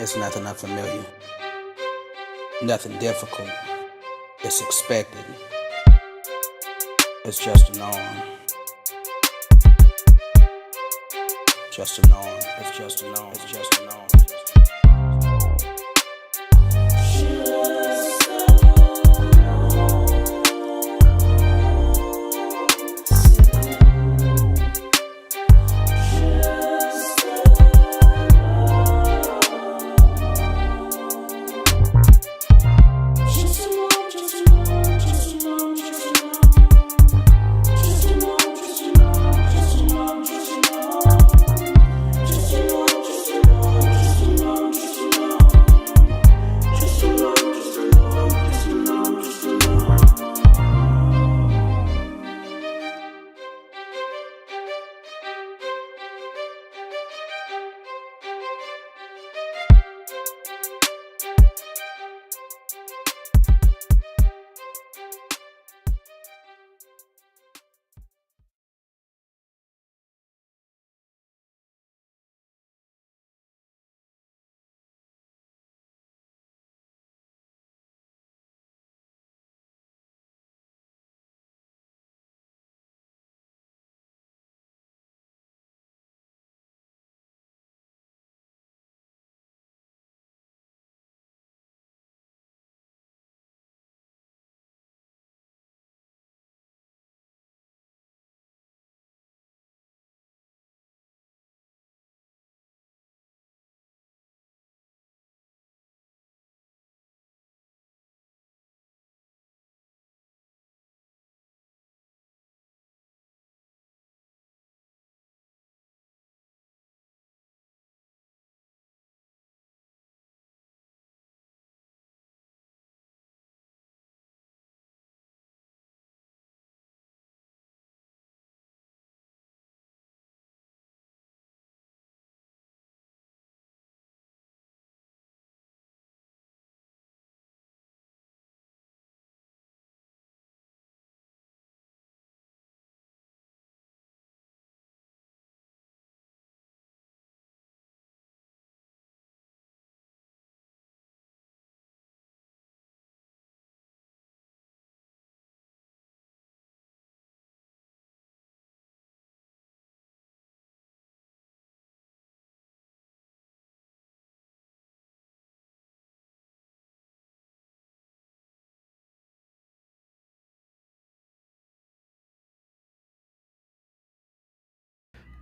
It's nothing unfamiliar, nothing difficult. It's expected. It's just a norm. Just a norm. It's just a norm. It's just a norm.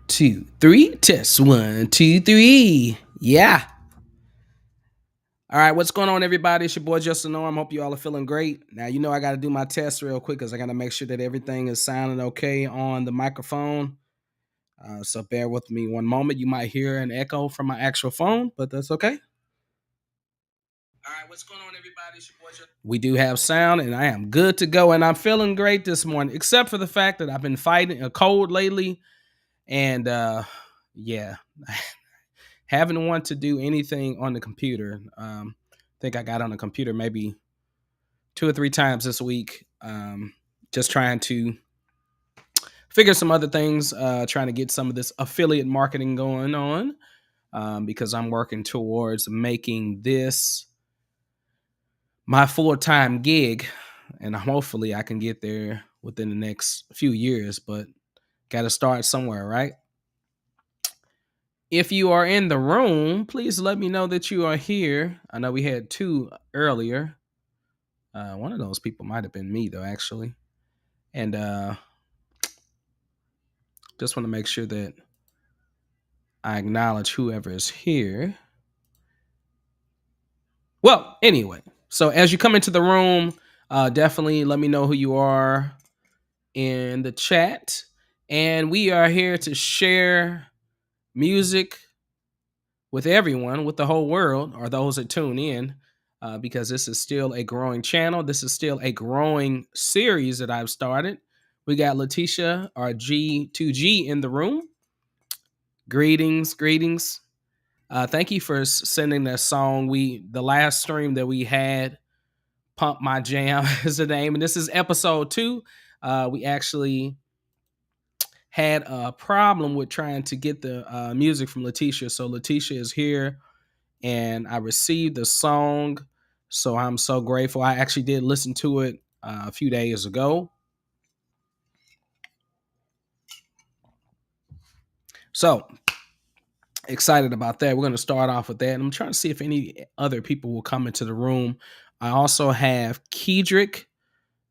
Two, three, test 1, 2, 3. Yeah. All right, what's going on, everybody? It's your boy JustDaNorm. Hope you all are feeling great. Now, I got to do my test real quick because I got to make sure that everything is sounding okay on the microphone. So bear with me one moment. You might hear an echo from my actual phone, but that's okay. All right, what's going on, everybody? It's your boy We do have sound, and I am good to go, and I'm feeling great this morning, except for the fact that I've been fighting a cold lately, and yeah, haven't want to do anything on the computer. I think I got on the computer maybe 2 or 3 times this week, just trying to figure some other things, trying to get some of this affiliate marketing going on, because I'm working towards making this my full-time gig, and hopefully I can get there within the next few years, but got to start somewhere, right? If you are in the room, please let me know that you are here. I know we had 2 earlier. One of those people might have been me, though, actually. And just want to make sure that I acknowledge whoever is here. Well, anyway, so as you come into the room, definitely let me know who you are in the chat. And we are here to share music with everyone, with the whole world, or those that tune in, because this is still a growing channel. This is still a growing series that I've started. We got Letitia, our G2G, in the room. Greetings. Thank you for sending that song. The last stream that we had, Pump My Jam is the name, and this is episode 2. We actually had a problem with trying to get the music from Letitia. So Letitia is here and I received the song. So I'm so grateful. I actually did listen to it a few days ago. So excited about that. We're going to start off with that. And I'm trying to see if any other people will come into the room. I also have Kedrick.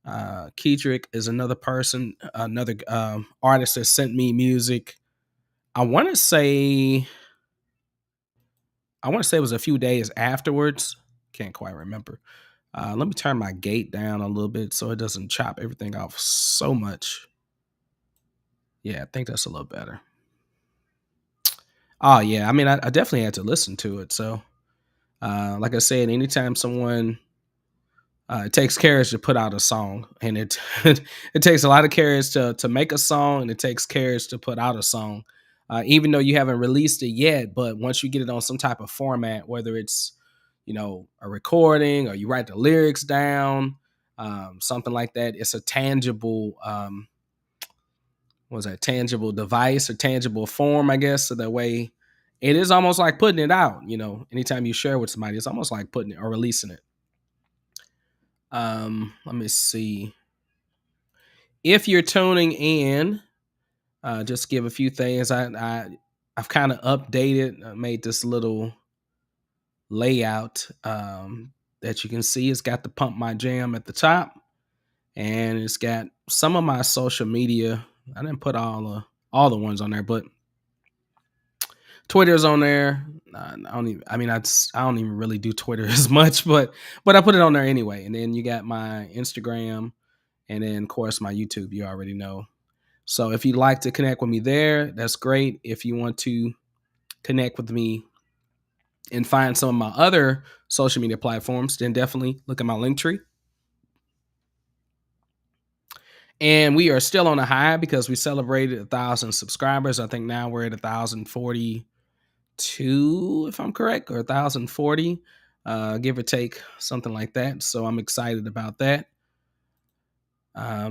Kedrick is another person, another artist that sent me music. I want to say, it was a few days afterwards. Can't quite remember. Let me turn my gate down a little bit so it doesn't chop everything off so much. Yeah, I think that's a little better. Oh yeah, I mean, I definitely had to listen to it. So, like I said, anytime someone it takes courage to put out a song, and it it takes a lot of courage to make a song, and it takes courage to put out a song, even though you haven't released it yet. But once you get it on some type of format, whether it's a recording or you write the lyrics down, something like that, it's a tangible was a tangible device or tangible form, I guess. So that way, it is almost like putting it out. Anytime you share with somebody, it's almost like putting it or releasing it. Let me see. If you're tuning in, just give a few things. I've kind of updated, made this little layout that you can see. It's got the Pump My Jam at the top, and it's got some of my social media. I didn't put all the ones on there, but Twitter's on there. I don't even. I mean, I don't even really do Twitter as much, but I put it on there anyway. And then you got my Instagram, and then of course my YouTube. You already know. So if you'd like to connect with me there, that's great. If you want to connect with me and find some of my other social media platforms, then definitely look at my link tree. And we are still on a high because we celebrated 1,000 subscribers. I think now we're at 1,042, if I'm correct, or 1,040, give or take, something like that. So I'm excited about that.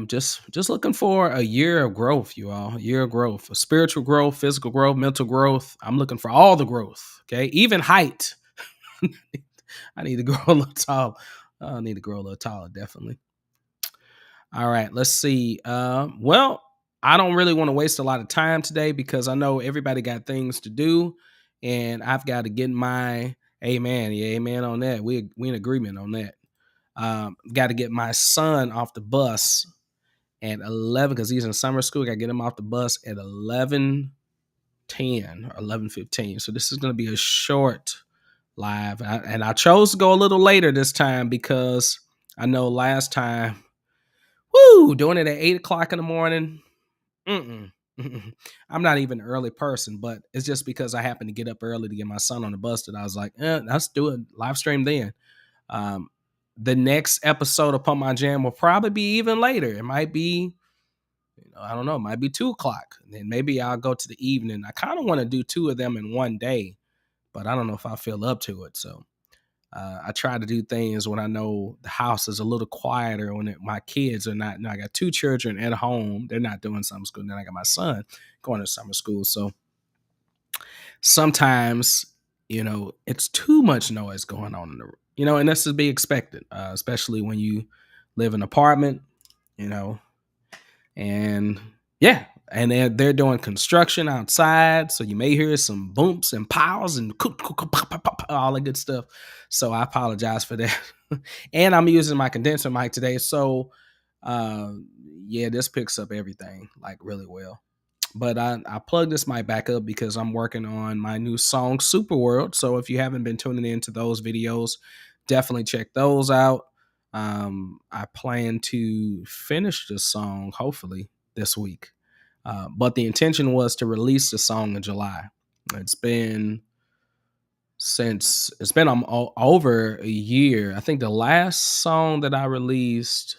Just looking for a year of growth, you all. A year of growth, a spiritual growth, physical growth, mental growth. I'm looking for all the growth. Okay, even height. I need to grow a little tall. I need to grow a little taller, definitely. All right, let's see. Well, I don't really want to waste a lot of time today because I know everybody got things to do, and I've got to get my amen. Yeah, amen on that. We in agreement on that. Got to get my son off the bus at 11 because he's in summer school. I got to get him off the bus at 11:10 or 11:15. So this is going to be a short live, and I chose to go a little later this time because I know last time, doing it at 8 o'clock in the morning. Mm-mm. I'm not even an early person, but it's just because I happened to get up early to get my son on the bus that I was like, let's do it live stream then. Um, the next episode of Pump My Jam will probably be even later. It might be, I don't know, it might be 2 o'clock. And then maybe I'll go to the evening. I kind of want to do two of them in one day, but I don't know if I feel up to it. So I try to do things when I know the house is a little quieter, when my kids are not. I got two children at home; they're not doing summer school. And then I got my son going to summer school. So sometimes, it's too much noise going on in the room. And that's to be expected, especially when you live in an apartment. And yeah, and they're doing construction outside, so you may hear some booms and pows and all the good stuff. So I apologize for that. And I'm using my condenser mic today, so uh, yeah, this picks up everything like really well. But I plugged this mic back up because I'm working on my new song Super World. So if you haven't been tuning into those videos, definitely check those out. I plan to finish the song hopefully this week. But the intention was to release the song in July. It's been over a year. I think the last song that I released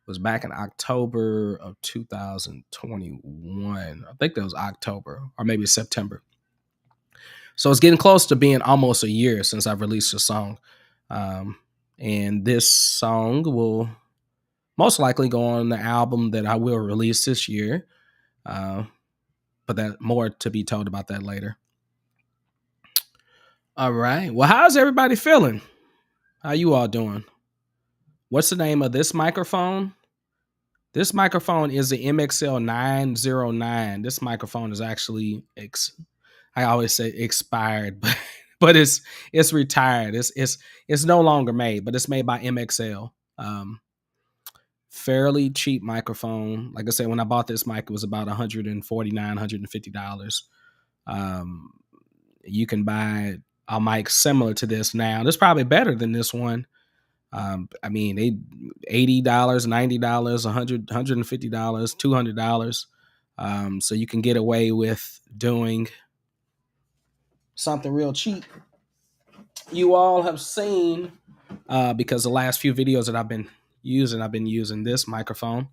was back in October of 2021. I think that was October or maybe September. So it's getting close to being almost a year since I've released a song. And this song will most likely go on the album that I will release this year. But that more to be told about that later. All right. Well, how's everybody feeling? How you all doing? What's the name of this microphone? This microphone is the MXL 909. This microphone is actually I always say expired, but it's retired. It's no longer made, but it's made by MXL. Fairly cheap microphone. Like I said, when I bought this mic, it was about $149, $150. Um, you can buy a mic similar to this now. It's probably better than this one. I mean, they $80, $90, $150, $200. So you can get away with doing something real cheap. You all have seen, because the last few videos that I've been using this microphone.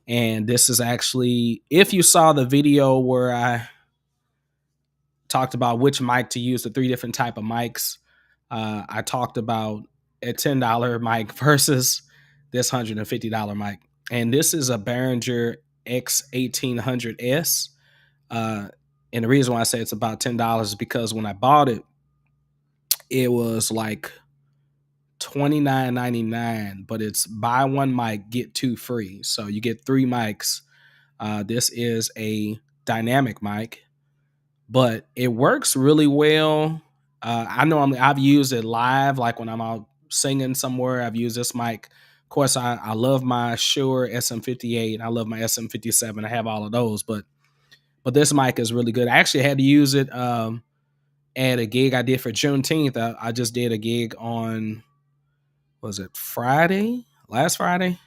And this is actually, if you saw the video where I talked about which mic to use, the three different type of mics, I talked about a $10 mic versus this $150 mic. And this is a Behringer X1800S. And the reason why I say it's about $10 is because when I bought it, it was like $29.99, but it's buy one mic, get two free. So you get three mics. This is a dynamic mic, but it works really well. I've used it live, like when I'm out singing somewhere. I've used this mic. Of course, I love my Shure SM58. I love my SM57. I have all of those, but this mic is really good. I actually had to use it at a gig I did for Juneteenth. I just did a gig on, was it Friday? Last Friday?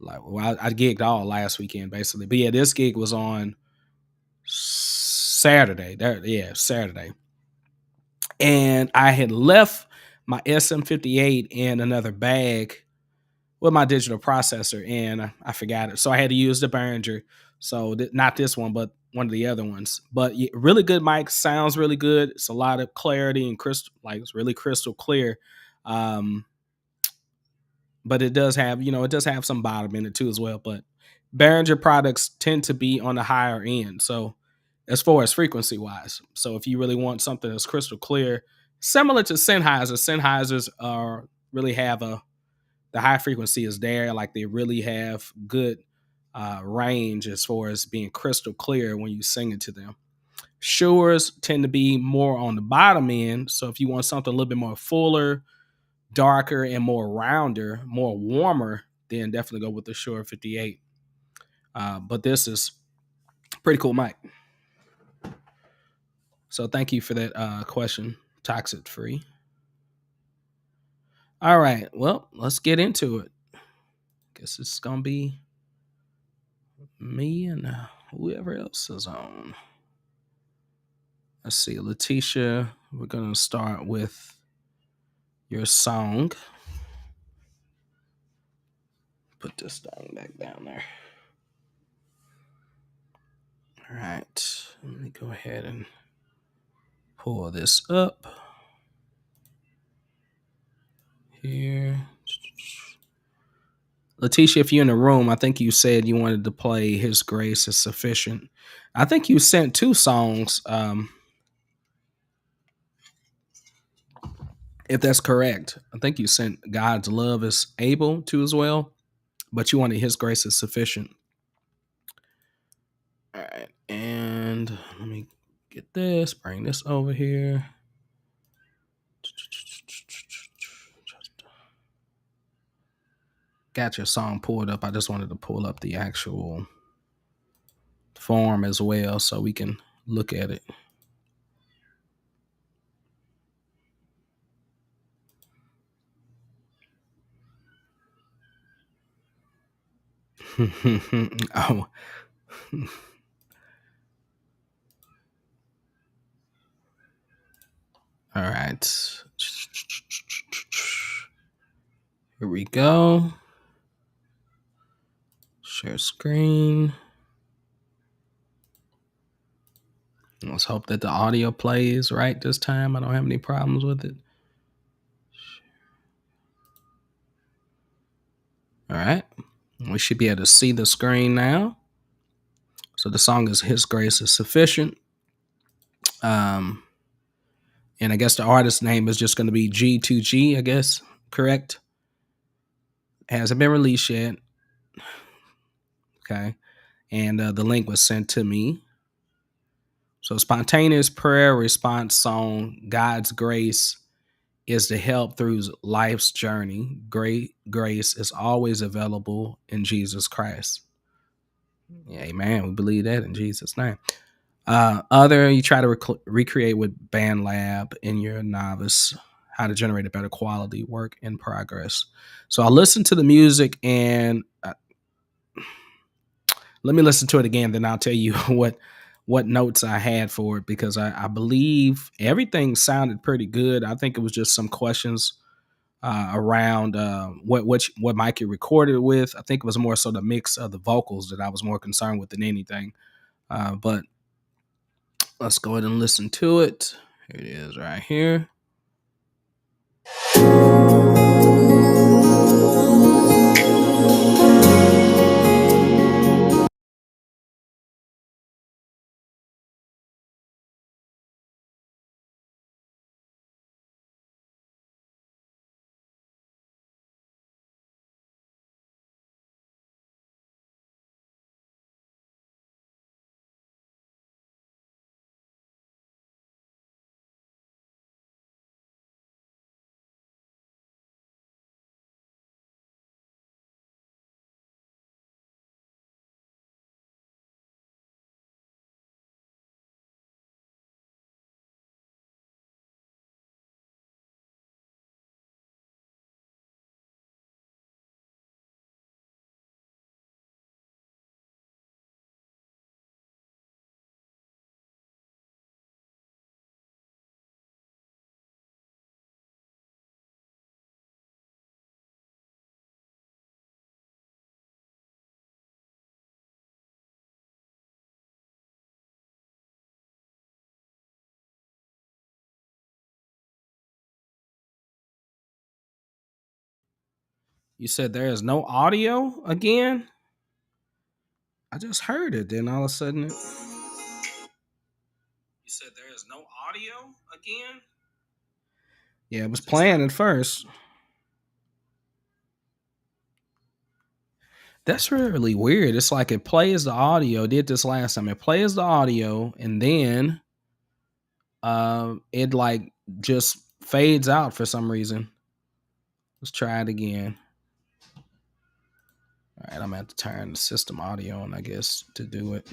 I gigged all last weekend basically, but yeah, this gig was on Saturday. Saturday. And I had left my SM58 in another bag with my digital processor, and I forgot it. So I had to use the Behringer. So not this one, but one of the other ones. But yeah, really good mic, sounds really good. It's a lot of clarity and crystal, like it's really crystal clear. But it does have, it does have some bottom in it too as well. But Behringer products tend to be on the higher end. So as far as frequency wise, so if you really want something that's crystal clear, similar to Sennheisers are really have the high frequency is there. Like they really have good range as far as being crystal clear when you sing it to them. Shures tend to be more on the bottom end. So if you want something a little bit more fuller, darker, and more rounder, more warmer, then definitely go with the Shure 58. But this is pretty cool mic. So thank you for that question, Toxic Free. All right, well, let's get into it. Guess it's gonna be me and whoever else is on. Let's see, Letitia, we're gonna start with your song. Put this thing back down there. All right, let me go ahead and pull this up here. Letitia, if you're in the room, I think you said you wanted to play His Grace is Sufficient. I think you sent two songs, if that's correct. I think you sent God's Love is Able to as well, but you wanted His Grace is Sufficient. All right, and let me get this, bring this over here. Got your song pulled up. I just wanted to pull up the actual form as well so we can look at it. Oh. All right. Here we go. Share screen. Let's hope that the audio plays right this time. I don't have any problems with it. All right. We should be able to see the screen now. So the song is His Grace is Sufficient. And I guess the artist name is just going to be G2G, I guess. Correct? Hasn't been released yet. Okay. And the link was sent to me. So, spontaneous prayer response song, God's grace is to help through life's journey. Great grace is always available in Jesus Christ. Yeah, amen. We believe that in Jesus' name. Other, you try to recreate with BandLab in your novice, how to generate a better quality work in progress. So I listened to the music and let me listen to it again, then I'll tell you what notes I had for it, because I believe everything sounded pretty good. I think it was just some questions around what mic you recorded with. I think it was more so the mix of the vocals that I was more concerned with than anything. But let's go ahead and listen to it. Here it is right here. You said there is no audio again? I just heard it, then all of a sudden you said there is no audio again? Yeah, it was playing at first. That's really weird. It's like it plays the audio. It did this last time. It plays the audio and then it like just fades out for some reason. Let's try it again. All right, I'm gonna have to turn the system audio on, I guess, to do it.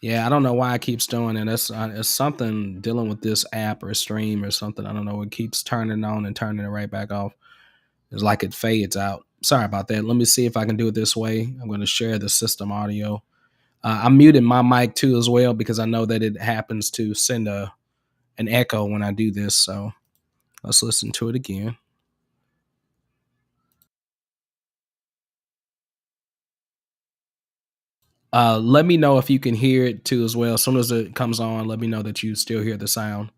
Yeah, I don't know why it keeps doing it. It's something dealing with this app or stream or something. I don't know. It keeps turning on and turning it right back off. It's like it fades out. Sorry about that. Let me see if I can do it this way. I'm going to share the system audio. I'm muting my mic too as well, because I know that it happens to send an echo when I do this. So let's listen to it again. Let me know if you can hear it too as well. As soon as it comes on, let me know that you still hear the sound.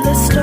The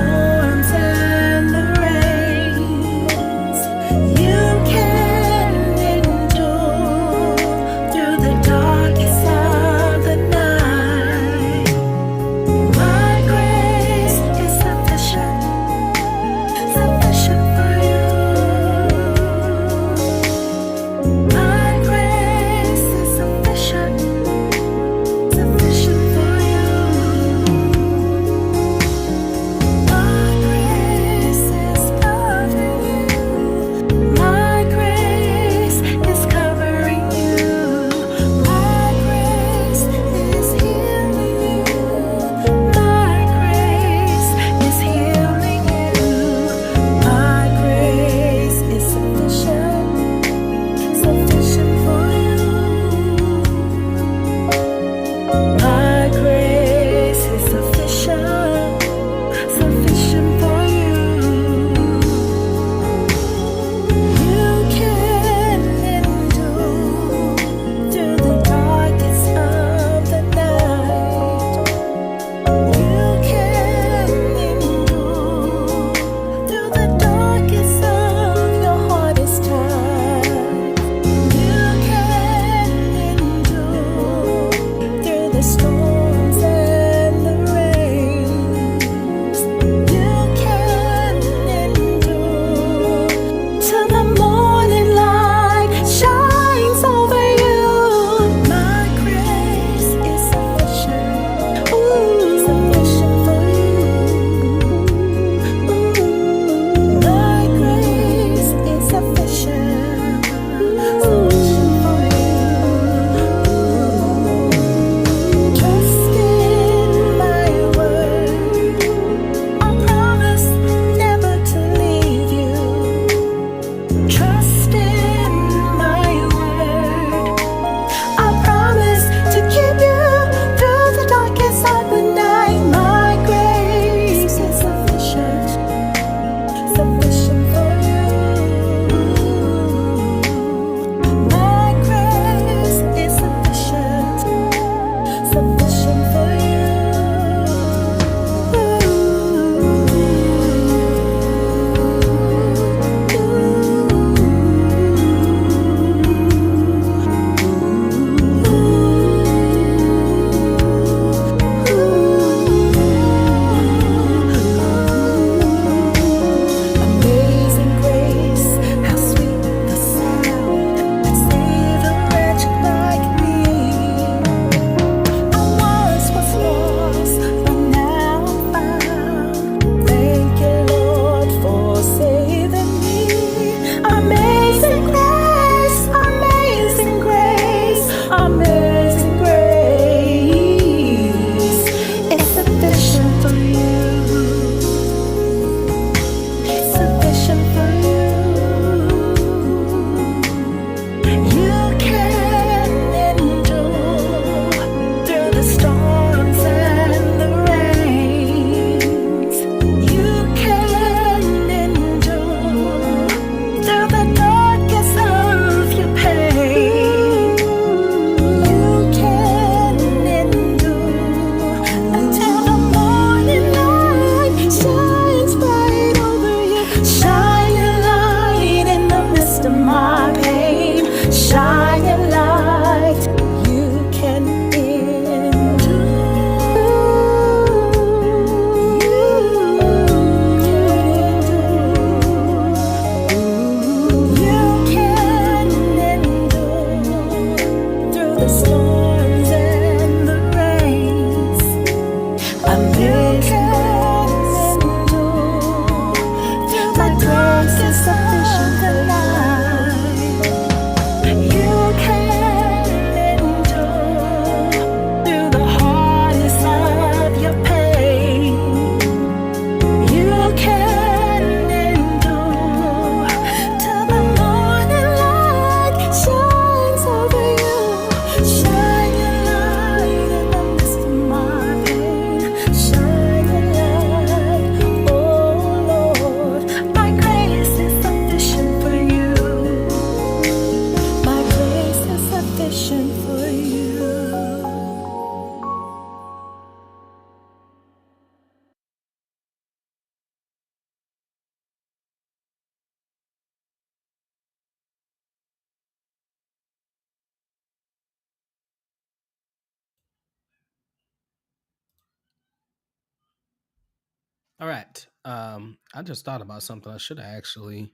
All right. I just thought about something. I should have actually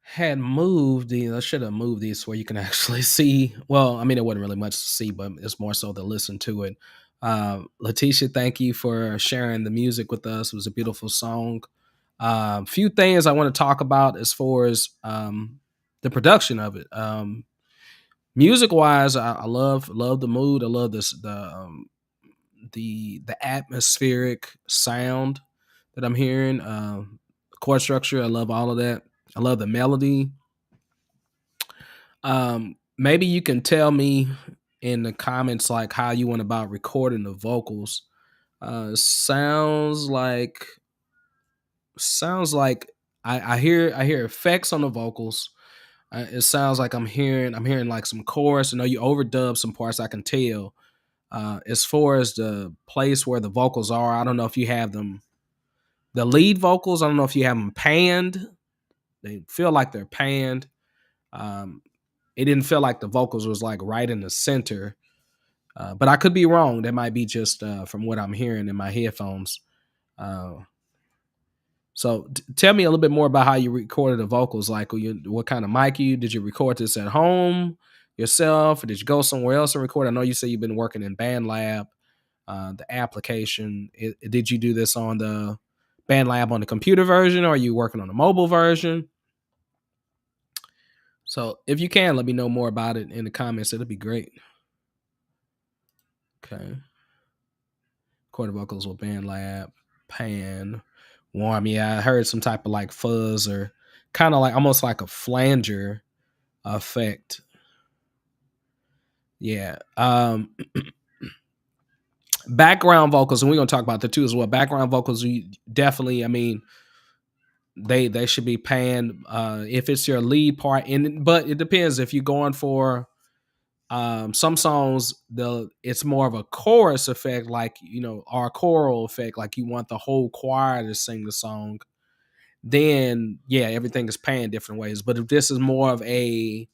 had moved these. I should have moved these where you can actually see. Well, I mean, it wasn't really much to see, but it's more so to listen to it. Letitia, thank you for sharing the music with us. It was a beautiful song. Few things I want to talk about as far as the production of it. Music wise, I love the mood. I love the atmospheric sound that I'm hearing. Chord structure, I love all of that. I love the melody. Maybe you can tell me in the comments like how you went about recording the vocals. Sounds like I hear effects on the vocals. It sounds like I'm hearing like some chorus. I know you overdub some parts. I can tell. As far as the place where the vocals are, I don't know if you have them. The lead vocals, I don't know if you have them panned. They feel like they're panned. Um, it didn't feel like the vocals was like right in the center. But I could be wrong. That might be just from what I'm hearing in my headphones. Uh, so tell me a little bit more about how you recorded the vocals. Like, what kind of mic you did you record this at home yourself, or did you go somewhere else and record? I know you say you've been working in BandLab, the application. Did you do this on the BandLab on the computer version, or are you working on the mobile version? So if you can, let me know more about it in the comments. It'll be great. Okay. Quarter vocals with BandLab, Pan, Warm. Yeah, I heard some type of like fuzz or kind of like almost like a flanger effect. Yeah. Background vocals, and we're gonna talk about that too as well. Background vocals, you definitely, I mean, they should be panned if it's your lead part. And but it depends if you're going for some songs, it's more of a chorus effect, like or a choral effect, like you want the whole choir to sing the song. Then yeah, everything is panned different ways. But if this is more of I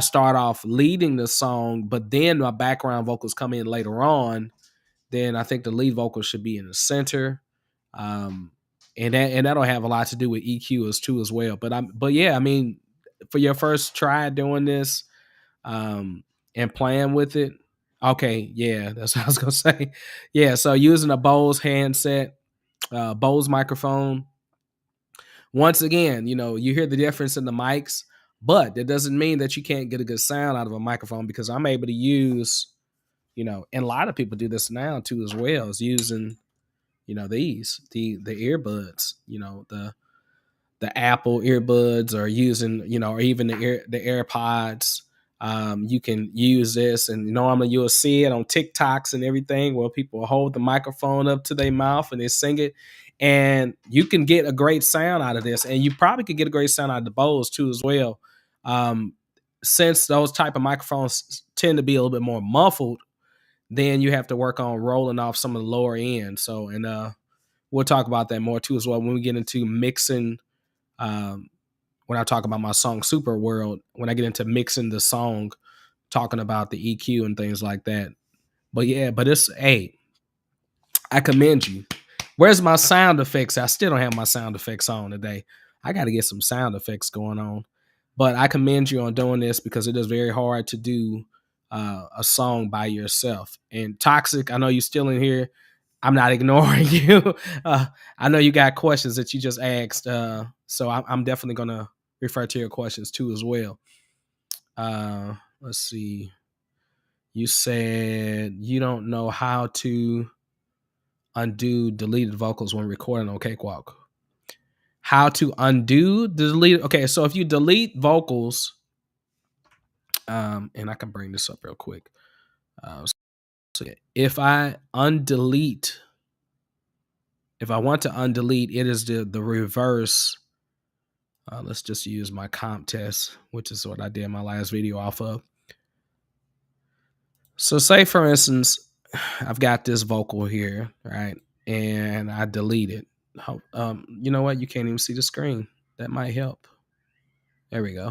start off leading the song, but then my background vocals come in later on, then I think the lead vocal should be in the center. Um, and that'll have a lot to do with EQ as well. But yeah, I mean, for your first try doing this, and playing with it. Okay, yeah, that's what I was gonna say. Yeah, so using a Bose handset, Bose microphone. Once again, you hear the difference in the mics, but that doesn't mean that you can't get a good sound out of a microphone because I'm able to use, and a lot of people do this now too as well, is using, the earbuds, the Apple earbuds, or using, or even the AirPods. You can use this, and normally you'll see it on TikToks and everything where people hold the microphone up to their mouth and they sing it. And you can get a great sound out of this, and you probably could get a great sound out of the Bose too as well. Um, since those type of microphones tend to be a little bit more muffled, then you have to work on rolling off some of the lower end. So, and we'll talk about that more too as well when we get into mixing. Um, when I talk about my song Super World, when I get into mixing the song, talking about the EQ and things like that. But yeah, but hey, I commend you. Where's my sound effects? I still don't have my sound effects on today. I got to get some sound effects going on. But I commend you on doing this because it is very hard to do a song by yourself. And Toxic, I know you're still in here. I'm not ignoring you. I know you got questions that you just asked. So I'm definitely going to refer to your questions too as well. Let's see. You said you don't know how to undo deleted vocals when recording on Cakewalk. How to undo the delete? Okay, so if you delete vocals, and I can bring this up real quick. So if I undelete, if I want to undelete, it is the reverse. Let's just use my comp test, which is what I did my last video off of. So say for instance, I've got this vocal here, right? And I delete it. You know what? You can't even see the screen. That might help. There we go.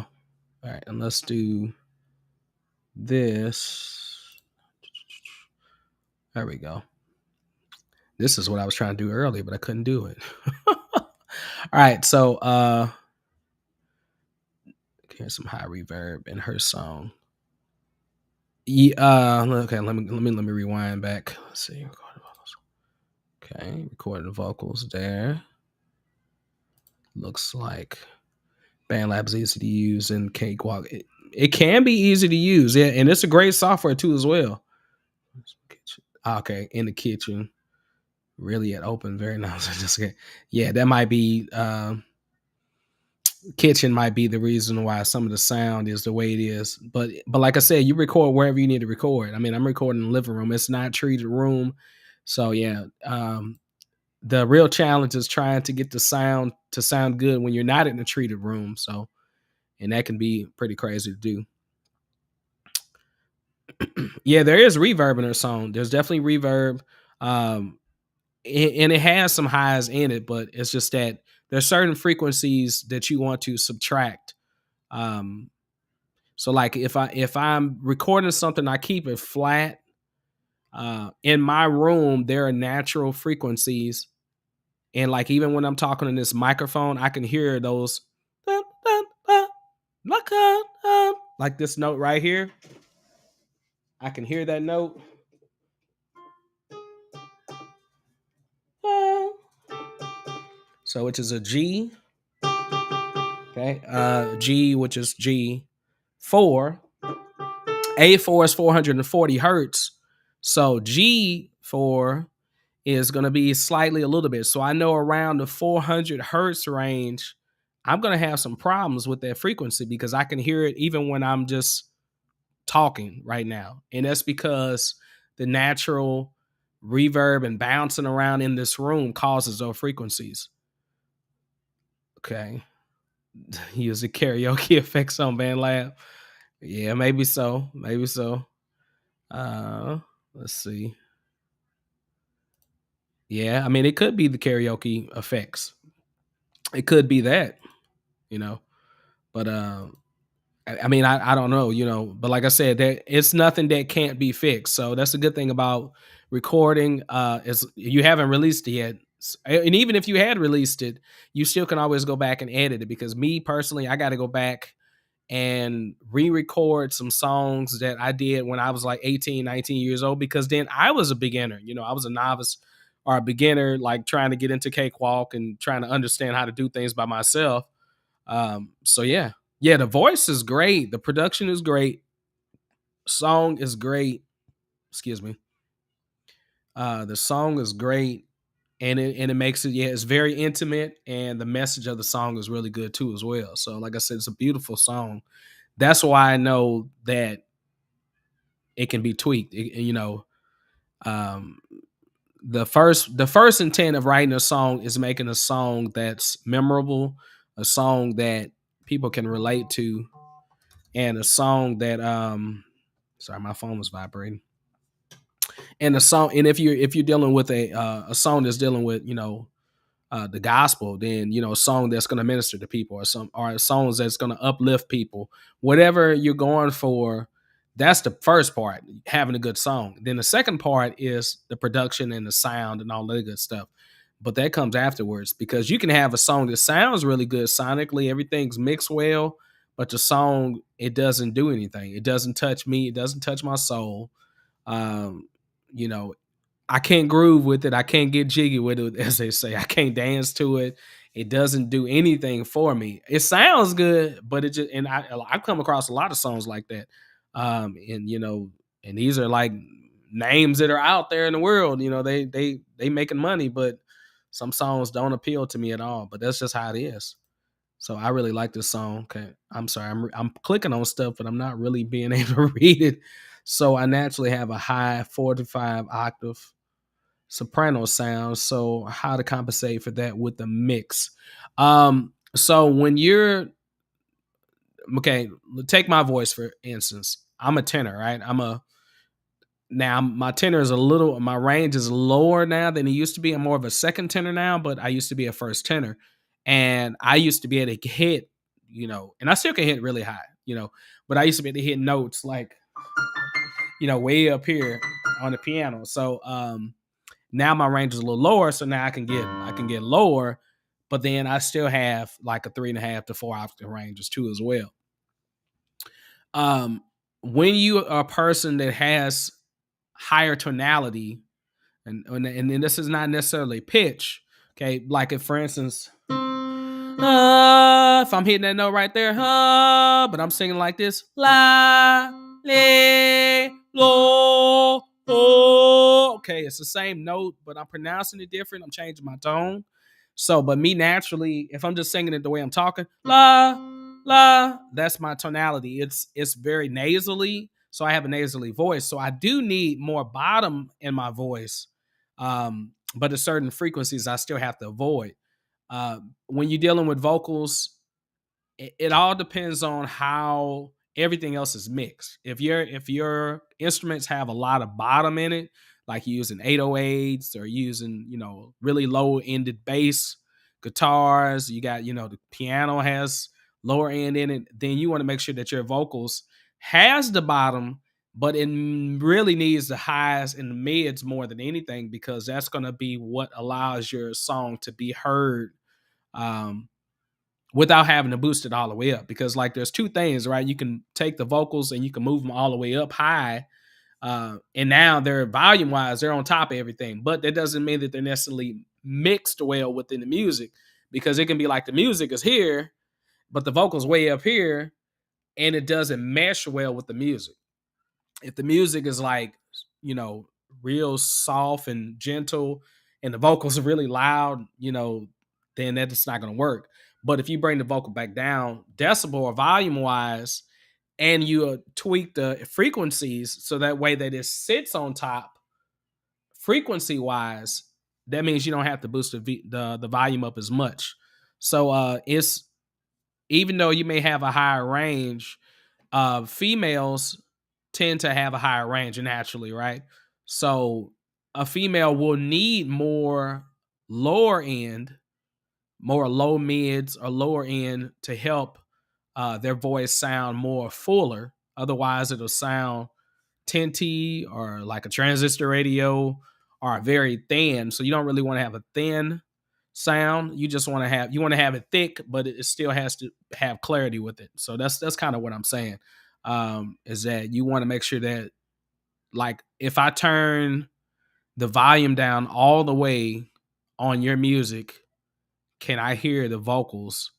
All right, and let's do this. There we go. This is what I was trying to do earlier, but I couldn't do it. All right, so here's some high reverb in her song. Yeah, okay, let me rewind back. Let's see, recording vocals. Okay, recording the vocals there. Looks like BandLab's easy to use and Cakewalk. It can be easy to use, yeah, and it's a great software too as well. Okay, in the kitchen, really at open, very nice. Yeah, that might be kitchen might be the reason why some of the sound is the way it is. But like I said, you record wherever you need to record. I mean, I'm recording in the living room. It's not treated room, so yeah. The real challenge is trying to get the sound to sound good when you're not in a treated room. So, and that can be pretty crazy to do. Yeah, there is reverb in her song. There's definitely reverb, um, and it has some highs in it, but it's just that there's certain frequencies that you want to subtract. Um, so, like if I'm recording something, I keep it flat. In my room, there are natural frequencies, and like even when I'm talking in this microphone, I can hear those like this note right here. I can hear that note. So which is a G. Okay. G, which is G4. A4 is 440 hertz. So G4 is going to be slightly a little bit. So I know around the 400 hertz range, I'm going to have some problems with that frequency because I can hear it even when I'm just talking right now. And that's because the natural reverb and bouncing around in this room causes those frequencies. Okay. Use the karaoke effects on BandLab. Yeah, maybe so. Maybe so. Let's see. Yeah, I mean it could be the karaoke effects. It could be that, you know. But I mean, I don't know, you know, but like I said, it's nothing that can't be fixed. So that's a good thing about recording. Is you haven't released it yet, and even if you had released it, you still can always go back and edit it. Because me personally, I got to go back and re-record some songs that I did when I was like 18, 19 years old. Because then I was a beginner, you know, I was a novice or a beginner, like trying to get into Cakewalk and trying to understand how to do things by myself. So yeah, the voice is great, the production is great, song is great. Excuse me. The song is great, and it makes it, yeah, it's very intimate, and the message of the song is really good too as well. So like I said, it's a beautiful song. That's why I know that it can be tweaked. You know, um, the first intent of writing a song is making a song that's memorable, a song that people can relate to, and a song that sorry, my phone was vibrating. And the song, and if you're dealing with a song that's dealing with, you know, the gospel, then you know, a song that's going to minister to people, or songs that's going to uplift people, whatever you're going for. That's the first part, having a good song. Then the second part is the production and the sound and all that good stuff. But that comes afterwards, because you can have a song that sounds really good sonically, everything's mixed well, but the song, it doesn't do anything. It doesn't touch me. It doesn't touch my soul. Um, you know, I can't groove with it. I can't get jiggy with it, as they say. I can't dance to it. It doesn't do anything for me. It sounds good, but it just, and I've come across a lot of songs like that. And you know, and these are like names that are out there in the world. You know, they making money, but some songs don't appeal to me at all. But that's just how it is. So I really like this song. Okay, I'm sorry, I'm clicking on stuff, but I'm not really being able to read it. So I naturally have a high 45 octave soprano sound. So how to compensate for that with the mix? So when you're, okay, take my voice for instance. I'm a tenor, right? Now my tenor is a little, my range is lower now than it used to be. I'm more of a second tenor now, but I used to be a first tenor, and I used to be able to hit, you know, and I still can hit really high, you know, but I used to be able to hit notes like, you know, way up here on the piano. So Now my range is a little lower, so now I can get lower, but then I still have like a 3.5 to 4 octave ranges too as well. Um, when you are a person that has higher tonality, and then this is not necessarily pitch. Okay, like if for instance, if I'm hitting that note right there, but I'm singing like this, la, le, lo, oh. Okay, it's the same note, but I'm pronouncing it different. I'm changing my tone. So, but me naturally, if I'm just singing it the way I'm talking, la, la, that's my tonality. It's very nasally, so I have a nasally voice. So I do need more bottom in my voice, but at certain frequencies I still have to avoid. When you're dealing with vocals, it all depends on how everything else is mixed. If your instruments have a lot of bottom in it, like you're using 808s or using, really low ended bass guitars, you got, the piano has lower end in it, then you want to make sure that your vocals has the bottom, but it really needs the highs and the mids more than anything, because that's going to be what allows your song to be heard, um, without having to boost it all the way up. Because like there's two things, right? You can take the vocals and you can move them all the way up high, and now they're volume wise, they're on top of everything. But that doesn't mean that they're necessarily mixed well within the music, because it can be like the music is here, but the vocals way up here, and it doesn't mesh well with the music. If the music is like, you know, real soft and gentle, and the vocals are really loud, then that's not going to work. But if you bring the vocal back down, decibel or volume wise, and you tweak the frequencies so that way that it sits on top frequency wise, that means you don't have to boost the volume up as much. So it's, even though you may have a higher range, females tend to have a higher range naturally, right? So a female will need more lower end, more low mids or lower end to help their voice sound more fuller. Otherwise, it'll sound tinty or like a transistor radio, or very thin. So you don't really want to have a thin sound. You want to have it thick, but it still has to have clarity with it. So that's kind of what I'm saying. Is that you want to make sure that, like, if I turn the volume down all the way on your music, can I hear the vocals?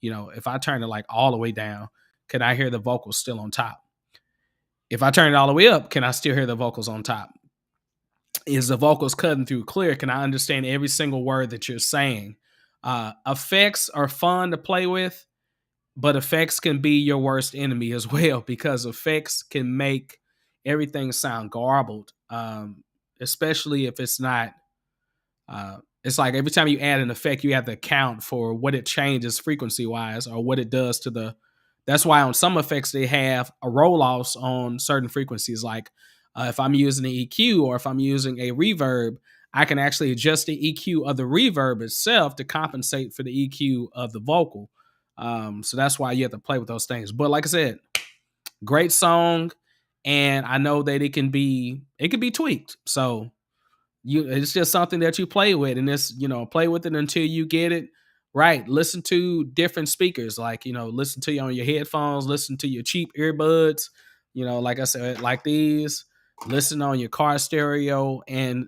If I turn it like all the way down, can I hear the vocals still on top? If I turn it all the way up, can I still hear the vocals on top? Is the vocals cutting through clear? Can I understand every single word that you're saying? Effects are fun to play with, but effects can be your worst enemy as well, because effects can make everything sound garbled, especially if it's not. It's like every time you add an effect, you have to account for what it changes frequency wise, or what it does to the. That's why on some effects they have a roll offs on certain frequencies. Like if I'm using an EQ or if I'm using a reverb, I can actually adjust the EQ of the reverb itself to compensate for the EQ of the vocal. So that's why you have to play with those things. But like I said, great song, and I know that it can be tweaked. So it's just something that you play with, and it's, play with it until you get it right. Listen to different speakers, like, listen to you on your headphones, listen to your cheap earbuds, like I said, like these, listen on your car stereo, and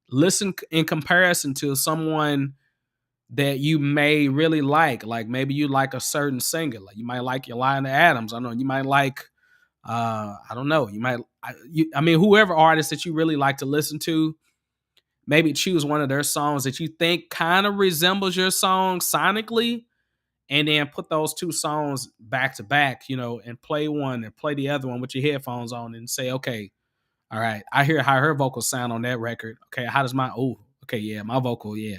listen in comparison to someone that you may really like maybe you like a certain singer, like you might like Yolanda Adams. I don't know, you might like I don't know, I mean, whoever artist that you really like to listen to. Maybe choose one of their songs that you think kind of resembles your song sonically, and then put those two songs back to back, and play one and play the other one with your headphones on, and say, okay, all right, I hear how her vocals sound on that record. Okay, how does my, oh, okay, yeah, my vocal, yeah.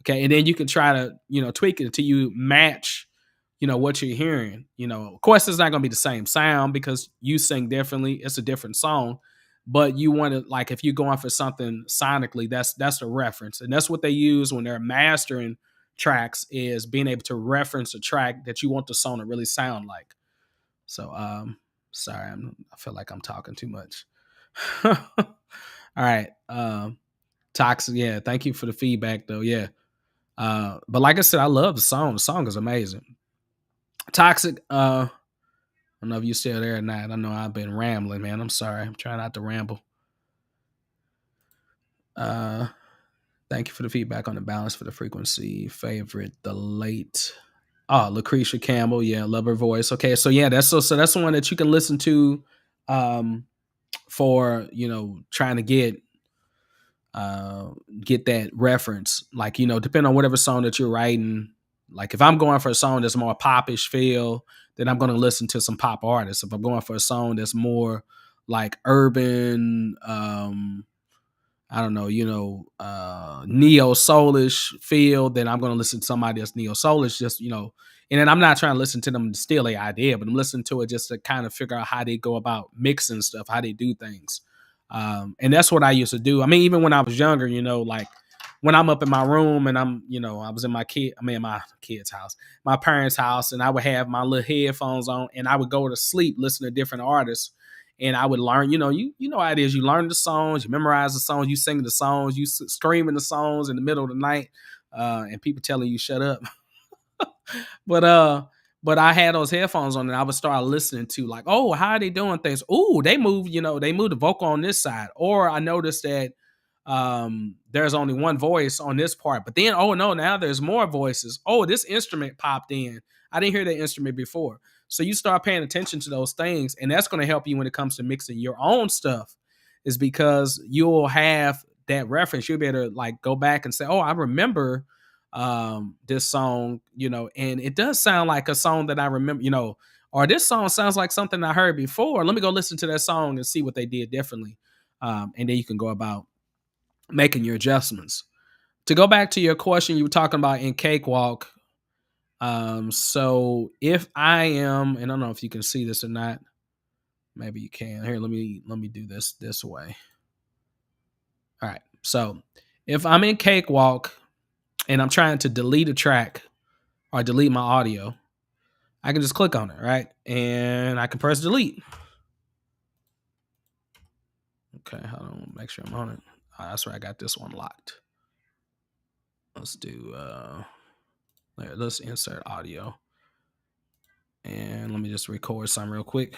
Okay, and then you can try to, tweak it until you match, what you're hearing. Of course, it's not going to be the same sound because you sing differently. It's a different song, but you want to, like, if you're going for something sonically, that's a reference, and that's what they use when they're mastering tracks, is being able to reference a track that you want the song to really sound like. So, sorry, I feel like I'm talking too much. All right. Toxic. Yeah. Thank you for the feedback though. Yeah. But like I said, I love the song. The song is amazing. Toxic. I don't know if you're still there or not. I know I've been rambling, man. I'm sorry. I'm trying not to ramble. Uh, Thank you for the feedback on the balance for the frequency. Favorite, the late. Oh, Lucretia Campbell. Yeah, love her voice. Okay, so yeah, so that's the one that you can listen to for trying to uh get that reference. Like, depending on whatever song that you're writing. Like if I'm going for a song that's more popish feel, then I'm gonna listen to some pop artists. If I'm going for a song that's more like urban, I don't know, neo soulish feel, then I'm gonna listen to somebody that's neo soulish, and then I'm not trying to listen to them to steal a idea, but I'm listening to it just to kind of figure out how they go about mixing stuff, how they do things. And that's what I used to do. I mean, even when I was younger, like when I'm up in my room and I was in my kid's house, my parents' house, and I would have my little headphones on and I would go to sleep, listen to different artists, and I would learn. You know how it is. You learn the songs, you memorize the songs, you sing the songs, you screaming the songs in the middle of the night, and people telling you shut up. but but I had those headphones on and I would start listening to like, oh, how are they doing things? Oh, they move the vocal on this side. Or I noticed that there's only one voice on this part, but then oh no, now there's more voices. Oh, this instrument popped in. I didn't hear that instrument before. So you start paying attention to those things, and that's going to help you when it comes to mixing your own stuff, is because you'll have that reference. You'll be able to like go back and say, oh, I remember this song, and it does sound like a song that I remember, or this song sounds like something I heard before. Let me go listen to that song and see what they did differently. And then you can go about making your adjustments. To go back to your question you were talking about in Cakewalk, so if I am, and I don't know if you can see this or not, maybe you can. Here, let me do this way. All right. So if I'm in Cakewalk and I'm trying to delete a track or delete my audio, I can just click on it, right? And I can press delete. Okay, hold on, make sure I'm on it. That's right, I got this one locked. Let's do let's insert audio. And let me just record some real quick.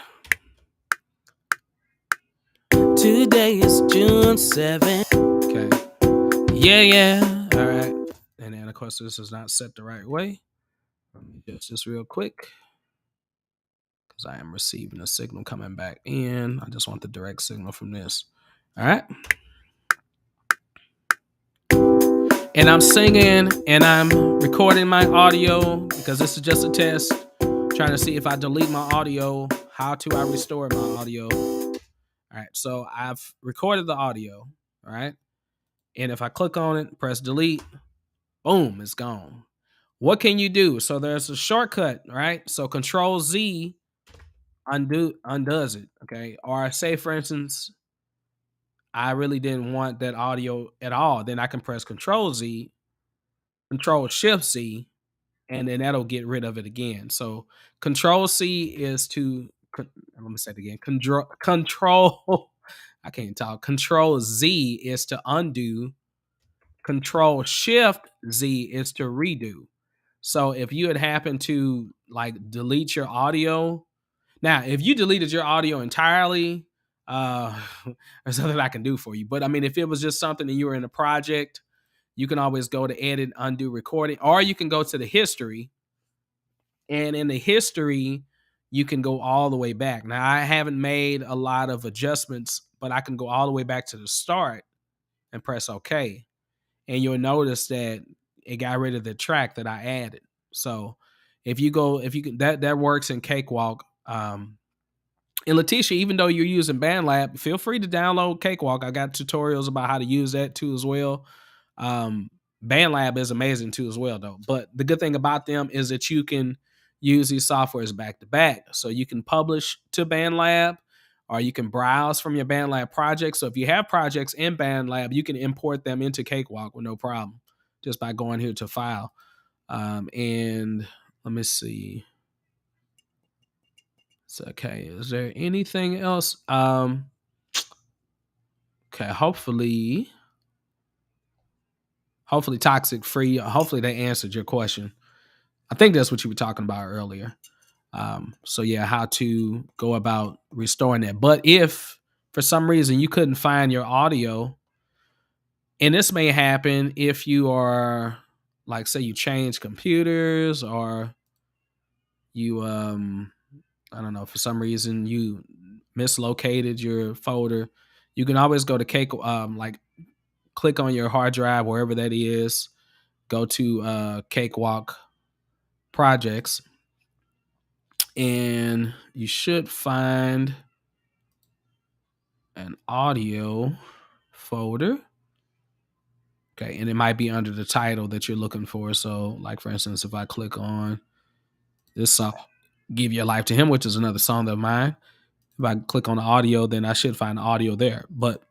Today is June 7th. Okay. Yeah. All right. And then, of course, this is not set the right way. Let me adjust this real quick because I am receiving a signal coming back in. I just want the direct signal from this. All right. And I'm singing and I'm recording my audio because this is just a test. Trying to see if I delete my audio, how do I restore my audio? All right, so I've recorded the audio, all right? And if I click on it, press delete, boom, it's gone. What can you do? So there's a shortcut, right? So Control Z undoes it, okay? Or say, for instance, I really didn't want that audio at all. Then I can press Control Z, Control Shift Z, and then that'll get rid of it again. So Control C is to let me say it again. Control I can't talk. Control Z is to undo. Control Shift Z is to redo. So if you had happened to like delete your audio, now if you deleted your audio entirely, there's nothing I can do for you. But I mean, if it was just something that you were in a project, you can always go to edit, undo recording, or you can go to the history. And in the history, you can go all the way back. Now, I haven't made a lot of adjustments, but I can go all the way back to the start and press OK. And you'll notice that it got rid of the track that I added. So if you can, that works in Cakewalk. And Letitia, even though you're using BandLab, feel free to download Cakewalk. I got tutorials about how to use that too as well. BandLab is amazing too as well, though. But the good thing about them is that you can use these softwares back to back. So you can publish to BandLab, or you can browse from your BandLab project. So if you have projects in BandLab, you can import them into Cakewalk with no problem, just by going here to File. And let me see. It's okay. Is there anything else? Okay, hopefully hopefully toxic free. Hopefully they answered your question. I think that's what you were talking about earlier. So yeah, how to go about restoring that. But if for some reason you couldn't find your audio, and this may happen if you are like, say you change computers, or you I don't know, for some reason you mislocated your folder, you can always go to Cake, like click on your hard drive wherever that is, go to Cakewalk projects, and you should find an audio folder. Okay, and it might be under the title that you're looking for. So, like for instance, if I click on this song, "Give Your Life to Him," which is another song of mine, if I click on the audio, then I should find the audio there. But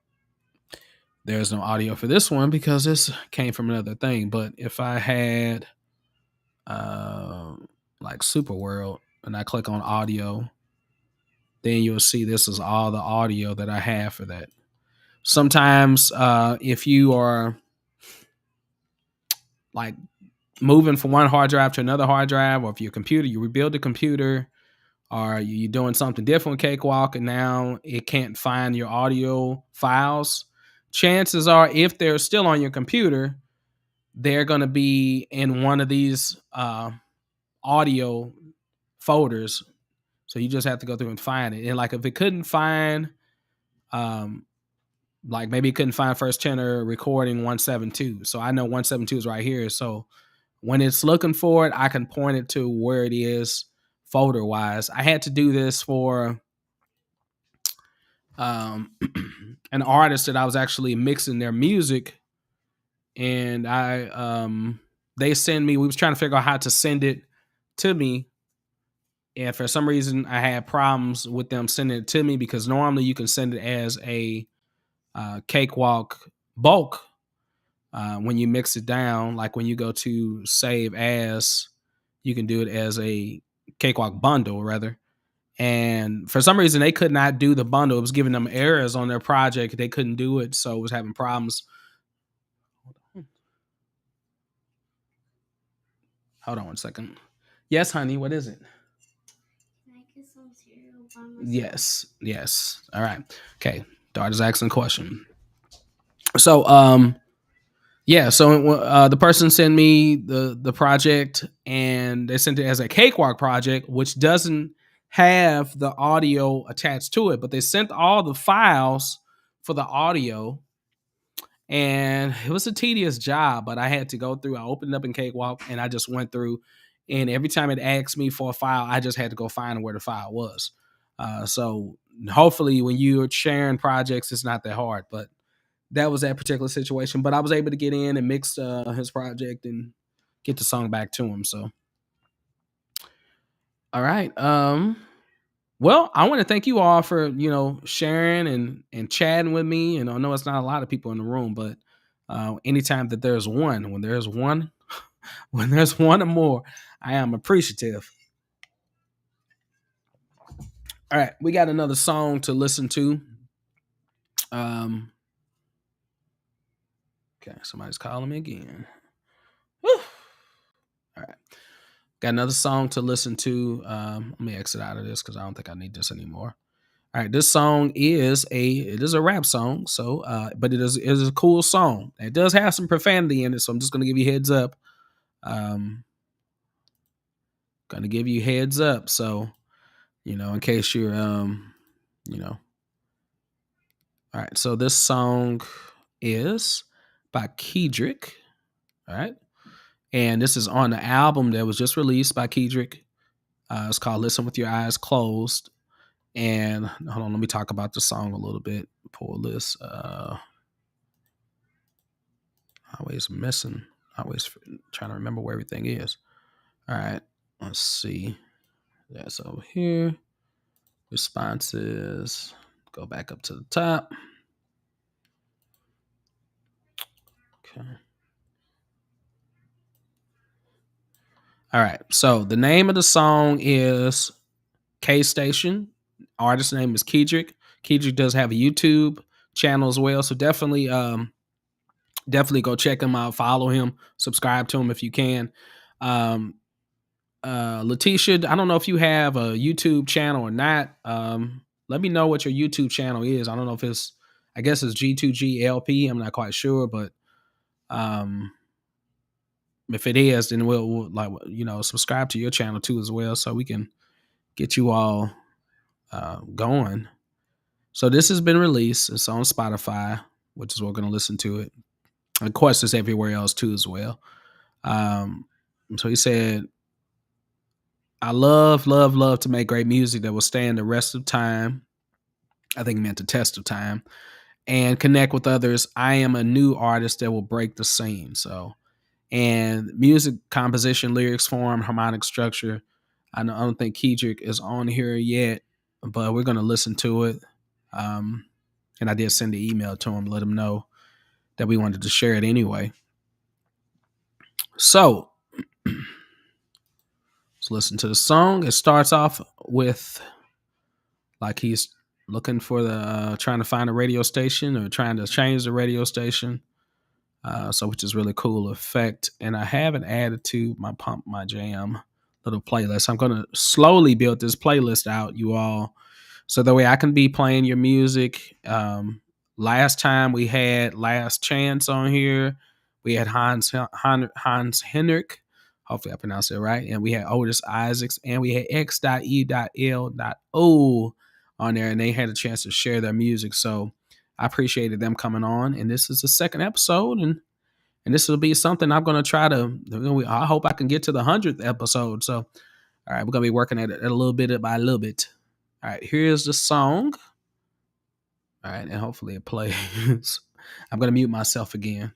there's no audio for this one because this came from another thing. But if I had uh, like Super World and I click on audio, then you'll see this is all the audio that I have for that. Sometimes if you are like moving from one hard drive to another hard drive, or if your computer, you rebuild the computer, or you're doing something different with Cakewalk and now it can't find your audio files, chances are if they're still on your computer, they're going to be in one of these audio folders. So you just have to go through and find it. And like if it couldn't find, like maybe it couldn't find first tenor recording 172. So I know 172 is right here. So when it's looking for it, I can point it to where it is folder wise. I had to do this for an artist that I was actually mixing their music, and they send me, we was trying to figure out how to send it to me, and for some reason I had problems with them sending it to me, because normally you can send it as a Cakewalk bulk when you mix it down. Like when you go to save as, you can do it as a Cakewalk bundle rather. And for some reason they could not do the bundle. It was giving them errors on their project. They couldn't do it, so it was having problems. Hold on one second. Yes, honey, what is it? Can I get some cereal by myself? Yes. All right. Okay. Daughter's asking a question. So yeah, so the person sent me the project, and they sent it as a Cakewalk project, which doesn't have the audio attached to it, but they sent all the files for the audio, and it was a tedious job, but I had to go through. I opened it up in Cakewalk, and I just went through, and every time it asked me for a file, I just had to go find where the file was. So hopefully when you're sharing projects, it's not that hard, but that was that particular situation. But I was able to get in and mix his project and get the song back to him. So, all right. Well, I want to thank you all for sharing and chatting with me. And I know it's not a lot of people in the room, but anytime that there's one, when there's one, when there's one or more, I am appreciative. All right, we got another song to listen to. Okay, somebody's calling me again. Whew. All right. Got another song to listen to. Let me exit out of this because I don't think I need this anymore. All right, this song is a rap song, so but it is a cool song. It does have some profanity in it, so I'm just gonna give you heads up. Gonna give you heads up, so in case you're All right, so this song is by Kedrick. All right, and this is on the album that was just released by Kedrick. It's called "Listen with Your Eyes Closed." And hold on, let me talk about the song a little bit. Pull this. Always missing. Always trying to remember where everything is. All right, let's see. That's over here. Responses. Go back up to the top. Okay. All right. So the name of the song is K Station. Artist name is Kedrick. Kedrick does have a YouTube channel as well. So definitely Definitely go check him out, follow him, subscribe to him if you can. Um, Letitia, I don't know if you have a YouTube channel or not. Let me know what your YouTube channel is. I don't know if it's, I guess it's G2GLP. I'm not quite sure, but um, if it is, then we'll like subscribe to your channel too as well, so we can get you all going. So this has been released. It's on Spotify, which is what we're going to listen to it. Of course, it's everywhere else too as well. So he said, I love, love, love to make great music that will stand the rest of time. I think he meant the test of time and connect with others. I am a new artist that will break the scene. So, and music composition, lyrics, form, harmonic structure. I don't think Kedrick is on here yet, but we're going to listen to it. And I did send the email to him, let him know that we wanted to share it anyway. So let's listen to the song. It starts off with like he's looking for the trying to find a radio station or trying to change the radio station. So which is really cool effect. And I haven't added to my Pump My Jam little playlist. I'm going to slowly build this playlist out, you all, so that way I can be playing your music. Last time we had Last Chance on here. We had Hans Henrik. Hopefully I pronounced it right. And we had Otis Isaacs, and we had X.E.L.O on there, and they had a chance to share their music. So I appreciated them coming on. And this is the second episode, and this will be something I'm going to try to. I hope I can get to the 100th episode. So, all right, we're going to be working at it a little bit by a little bit. All right, here's the song. All right, and hopefully it plays. I'm going to mute myself again.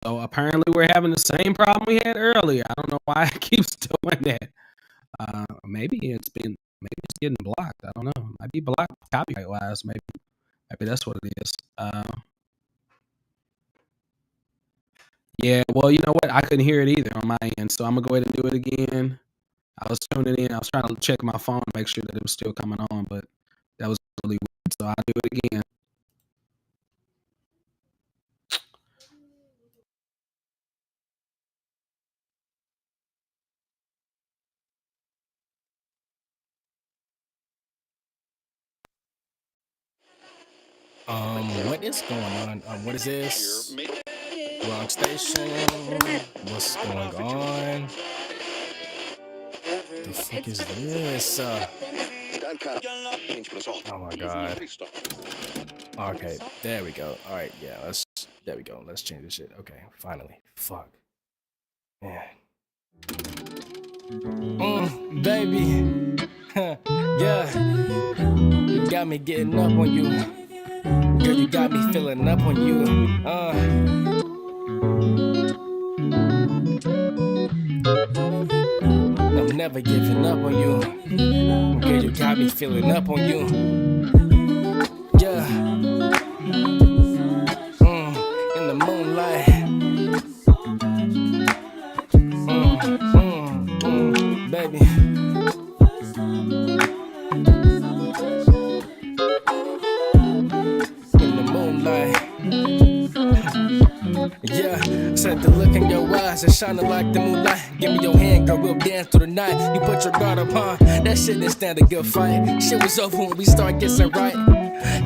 So apparently we're having the same problem we had earlier. I don't know why it keeps doing that. Maybe it's getting blocked. I don't know. It might be blocked copyright wise. Maybe that's what it is. Yeah. Well, you know what? I couldn't hear it either on my end, so I'm gonna go ahead and do it again. I was tuning in. I was trying to check my phone to make sure that it was still coming on, but that was really weird. So I'll do it again. What is going on? What is this? Wrong station. What's going on? The fuck is this? Oh my god. Okay, there we go. Alright, yeah, there we go. Let's change this shit. Okay, finally. Fuck. Man. Baby. Yeah. You got me getting up on you. Girl, you got me filling up on you. I'm never giving up on you. Girl, you got me feeling up on you. Yeah. In the moonlight. Baby. In the moonlight. Yeah, said the look in your eyes is shining like the moonlight. Give me your hand, girl, we'll dance through the night. You put your guard upon, that shit didn't stand a good fight. Shit was over when we start getting right.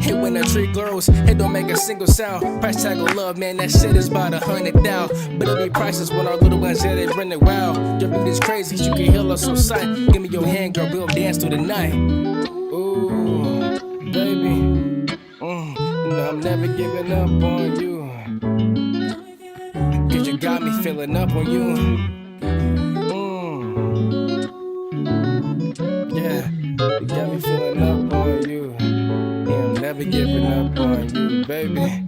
Hit when the tree grows, it don't make a single sound. Price tag on love, man, that shit is about 100,000. But it'll be priceless when our little ones, yeah, they running wild. Your beauty's crazy, you can heal us on sight. Give me your hand, girl, we'll dance through the night. Ooh, baby, no, I'm never giving up on you. Cause you got me feeling up on you. Yeah, you got me feeling up on you. Yeah, I'm never giving up on you, baby.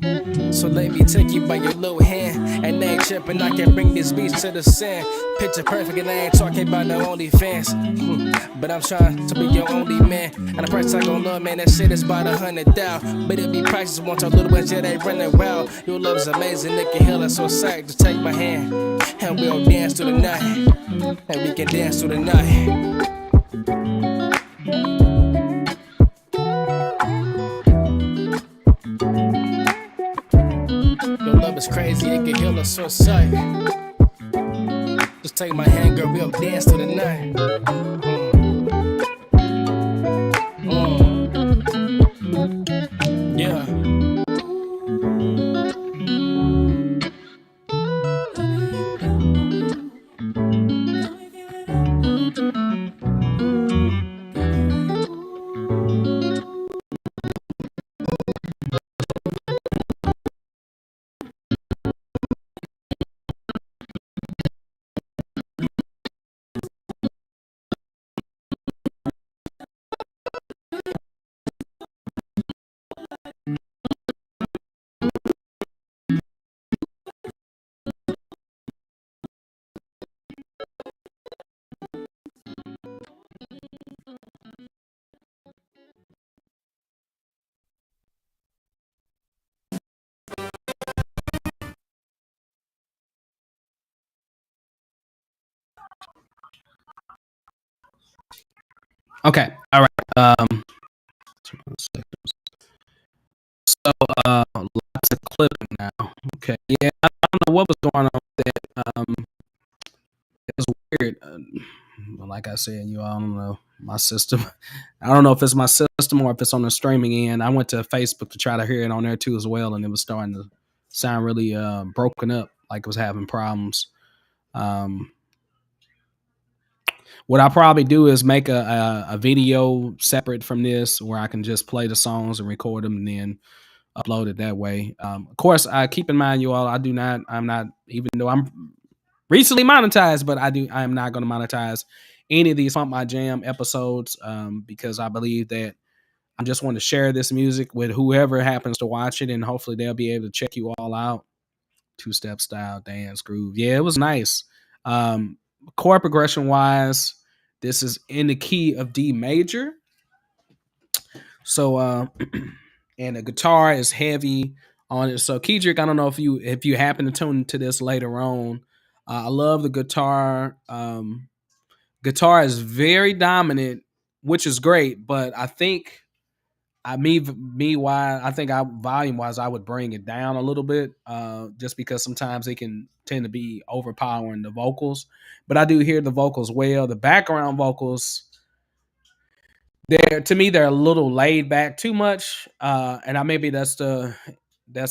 So let me take you by your little hand. And I ain't tripping, I can bring this beach to the sand. Picture perfect, and I ain't talking about no OnlyFans. But I'm trying to be your only man. And the price tag on love, man, that shit is about 100,000. But it'll be priceless once our little ones, yeah, they running wild. Your love is amazing, it can heal us so sight. Just take my hand, and we'll dance through the night. And we can dance through the night. Your love is crazy, it can heal us so sight. Just take my hand, girl, we'll dance through the night. Yeah. Okay. All right. So lots of clipping now. Okay. Yeah, I don't know what was going on with that. It was weird. Like I said, you all don't know my system. I don't know if it's my system or if it's on the streaming end. I went to Facebook to try to hear it on there too as well, and it was starting to sound really broken up, like it was having problems. Um, what I'll probably do is make a video separate from this where I can just play the songs and record them and then upload it that way. Of course, I keep in mind, you all, I'm not, even though I'm recently monetized, but I am not going to monetize any of these Pump My Jam episodes because I believe that I just want to share this music with whoever happens to watch it, and hopefully they'll be able to check you all out. Two-step style dance groove. Yeah, it was nice. Chord progression wise, this is in the key of D major. So and the guitar is heavy on it. So Kedrick, I don't know if you happen to tune into this later on. I love the guitar. Guitar is very dominant, which is great, but I think I think I volume wise I would bring it down a little bit, just because sometimes it can tend to be overpowering the vocals. But I do hear the vocals well. The background vocals, they're to me they're a little laid back too much, and I maybe that's the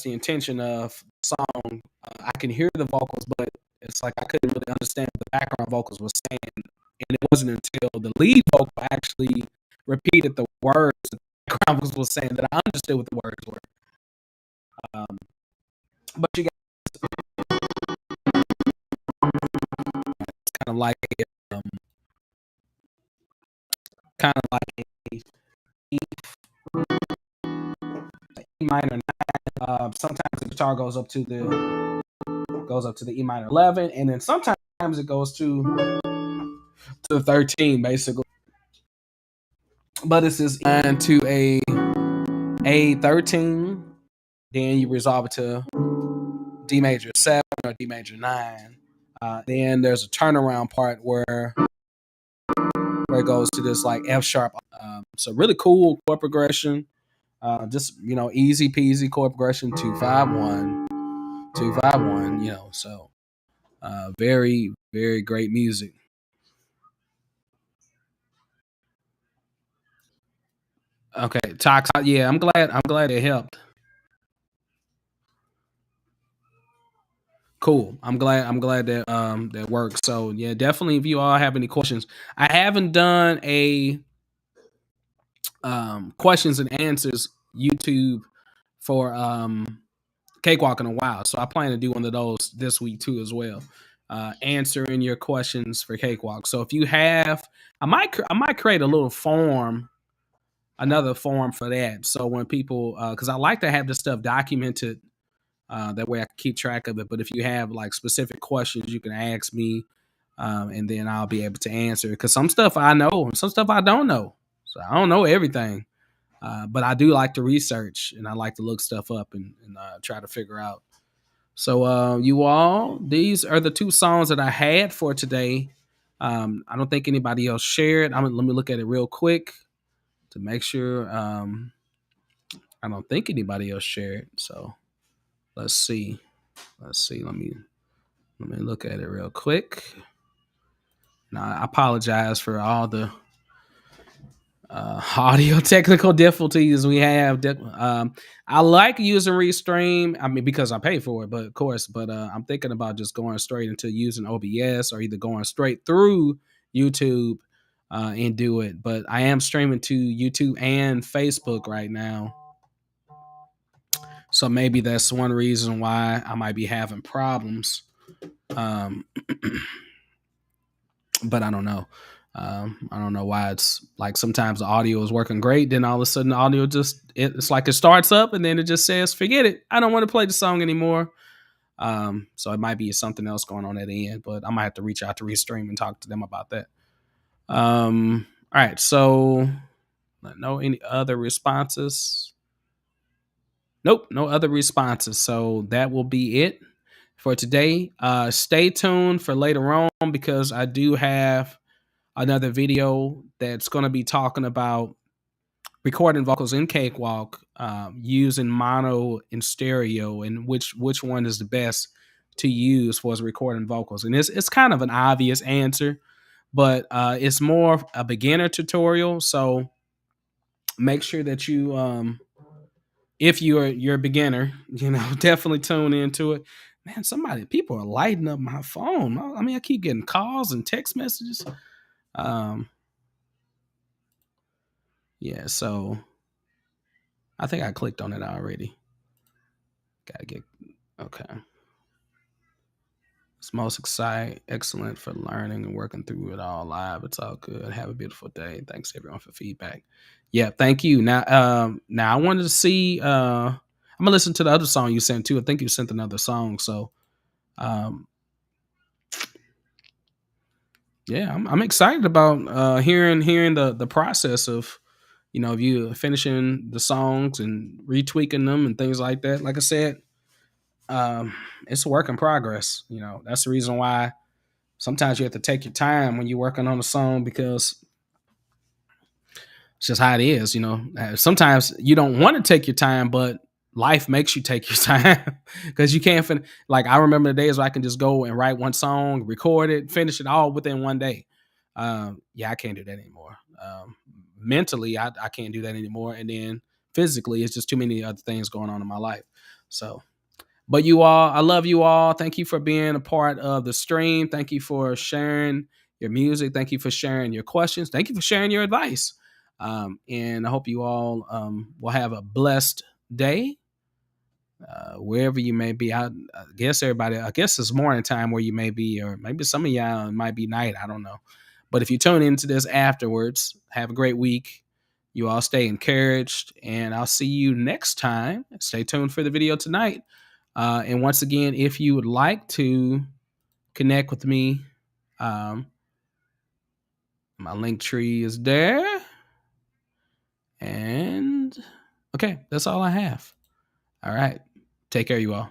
intention of the song. I can hear the vocals, but it's like I couldn't really understand what the background vocals was saying, and it wasn't until the lead vocal actually repeated the words the background vocals was saying that I understood what the words were. Um, but you got kind of like um, kind of like a E minor nine. Sometimes the guitar goes up to the E minor 11, and then sometimes it goes to to 13 basically. But it's just to A13, then you resolve it to D major 7 or D major 9. Then there's a turnaround part where it goes to this like F sharp. So really cool chord progression. Just easy peasy chord progression 251, 251. So very very great music. Okay, Tox. Yeah, I'm glad. I'm glad it helped. Cool. I'm glad. I'm glad that that works. So yeah, definitely. If you all have any questions, I haven't done a questions and answers YouTube for Cakewalk in a while. So I plan to do one of those this week too as well. Answering your questions for Cakewalk. So if you have, I might create a little form, another form for that. So when people, because I like to have this stuff documented, that way I can keep track of it. But if you have like specific questions, you can ask me, and then I'll be able to answer. Because some stuff I know, and some stuff I don't know. So I don't know everything. But I do like to research and I like to look stuff up and try to figure out. So, you all, these are the two songs that I had for today. I don't think anybody else shared. Let me look at it real quick to make sure. I don't think anybody else shared. So let's see. Let's see. Let me look at it real quick. Now, I apologize for all the audio technical difficulties we have. I like using Restream. I mean, because I pay for it, but of course, I'm thinking about just going straight into using OBS or either going straight through YouTube and do it. But I am streaming to YouTube and Facebook right now. So maybe that's one reason why I might be having problems. Um, but I don't know. I don't know why it's like sometimes the audio is working great, then all of a sudden the audio it's like it starts up and then it just says, forget it. I don't want to play the song anymore. So it might be something else going on at the end, but I might have to reach out to Restream and talk to them about that. All right. So no any other responses. Nope, no other responses. So that will be it for today. Stay tuned for later on because I do have another video that's going to be talking about recording vocals in Cakewalk, using mono and stereo, and which one is the best to use for recording vocals. And it's kind of an obvious answer, but it's more a beginner tutorial. So make sure that you, if you're a beginner, definitely tune into it. Man, people are lighting up my phone. I mean, I keep getting calls and text messages. Yeah, so I think I clicked on it already. Gotta get okay. It's most exciting, excellent for learning and working through it all live. It's all good. Have a beautiful day. Thanks everyone for feedback. Yeah, thank you. Now I wanted to see. I'm gonna listen to the other song you sent too. I think you sent another song. So, um, yeah, I'm excited about hearing the process of of you finishing the songs and retweaking them and things like that. Like I said, it's a work in progress. That's the reason why sometimes you have to take your time when you're working on a song because it's just how it is. Sometimes you don't want to take your time, but life makes you take your time because you can't like I remember the days where I can just go and write one song, record it, finish it all within one day. Yeah, I can't do that anymore. Mentally, I can't do that anymore, and then physically, it's just too many other things going on in my life. So, but you all, I love you all. Thank you for being a part of the stream. Thank you for sharing your music. Thank you for sharing your questions. Thank you for sharing your advice. And I hope you all will have a blessed day wherever you may be. I guess everybody, I guess it's morning time where you may be, or maybe some of y'all it might be night. I don't know. But if you tune into this afterwards, have a great week. You all stay encouraged, and I'll see you next time. Stay tuned for the video tonight. And once again, if you would like to connect with me, My link tree is there. And okay, that's all I have. All right. Take care, you all.